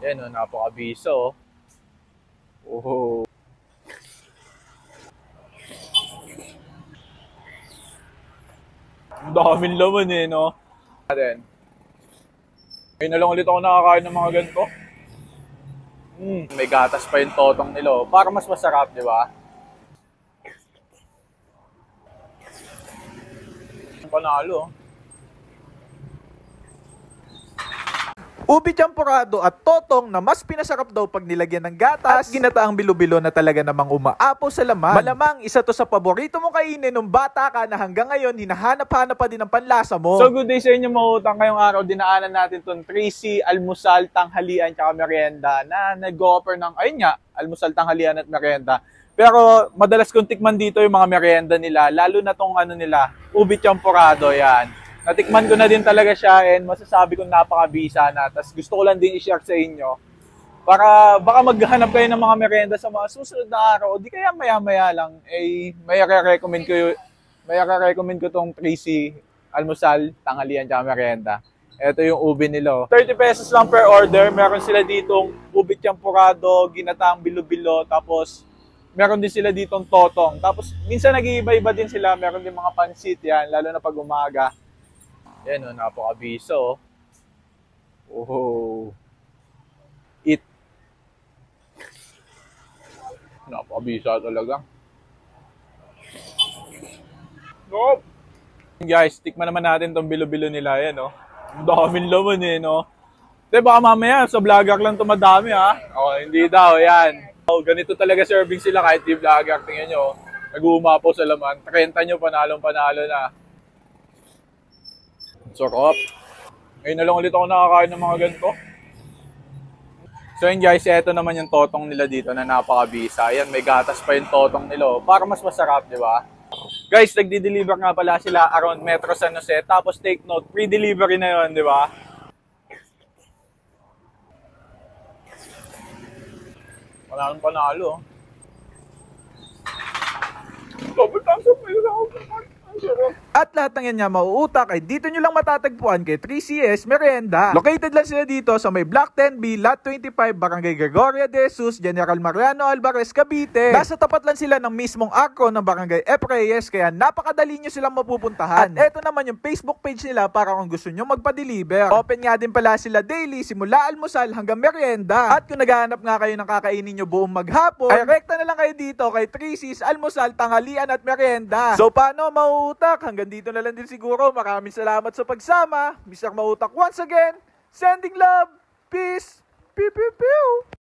Yan o, napaka-biso. Oh. Ang daming laman eh, no? Then, ngayon na lang ulit ako nakakain ng mga ganito. May gatas pa yung totong nila. Para mas masarap, di ba? Panalo. Ubi champurado at totong na mas pinasarap daw pag nilagyan ng gatas at ginataang bilo-bilo na talaga namang umaapaw sa laman. Malamang isa to sa paborito mong kainin nung bata ka na hanggang ngayon hinahanap-hanap pa din ang panlasa mo. So good day sa inyo mga utang. Ngayong araw dinaanan natin itong 3C, almusal, tanghalian, tsaka merienda na nag-offer ng, ayun nga, almusal, tanghalian at merienda. Pero madalas kong tikman dito yung mga merienda nila, lalo na tong ano nila, ubi champurado yan. Natikman ko na din talaga siya and masasabi kong napakabisa na. Tapos gusto ko lang din i-share sa inyo para baka maghanap kayo ng mga merienda sa mga susunod na araw o di kaya maya-maya lang eh may recommend ko tong 3C, almusal, tanghalian, tsaka merienda. Ito yung ubi nila. 30 pesos lang per order. Meron sila ditong ubi champurado, ginataang bilo-bilo, tapos meron din sila ditong totong. Tapos minsan nag-iiba-iba din sila. Meron din mga pansit yan, lalo na pag umaga. Yan o, napaka-biso. Oh. Eat. Napaka-bisa talaga. No. Guys, tikman naman natin tong bilo-bilo nila. Yan o. Ang daming laman eh, no? Diba baka mamaya sa vlogger lang ito madami ha? O, hindi daw. Yan. O, ganito talaga serving sila kahit di vlogger. Tingnan nyo. Nag-uumapaw sa laman. 30 nyo, panalong-panalo na. Sarap. Ngayon na lang ulit ako nakakain ng mga ganito. So yun guys, ito naman yung totong nila dito na napakabisa. Ayan, may gatas pa yung totong nila. Para mas masarap, di ba? Guys, nagdi-deliver nga pala sila around Metro San Jose. Tapos take note, free delivery na yun, di ba? Panalong panalo. Double thumbs up. At lahat ng yan nga mauutak ay dito nyo lang matatagpuan kay 3CS Merienda. Located lang sila dito sa may Block 10B, Lot 25, Barangay Gregoria de Jesus, General Mariano Alvarez, Cavite. Nasa tapat lang sila ng mismong arko ng Barangay F. Reyes, kaya napakadali nyo silang mapupuntahan. At eto naman yung Facebook page nila para kung gusto nyo magpa-deliver. Open nga din pala sila daily, simula almusal hanggang merienda. At kung naghahanap nga kayo ng kakainin nyo buong maghapon, ay rekta na lang kayo dito kay 3C's almusal, tanghalian at merienda. So paano mauutak? Hanggang dito na lang din siguro. Maraming salamat sa pagsama. Mr. Mautak once again. Sending love. Peace. Pew pew pew.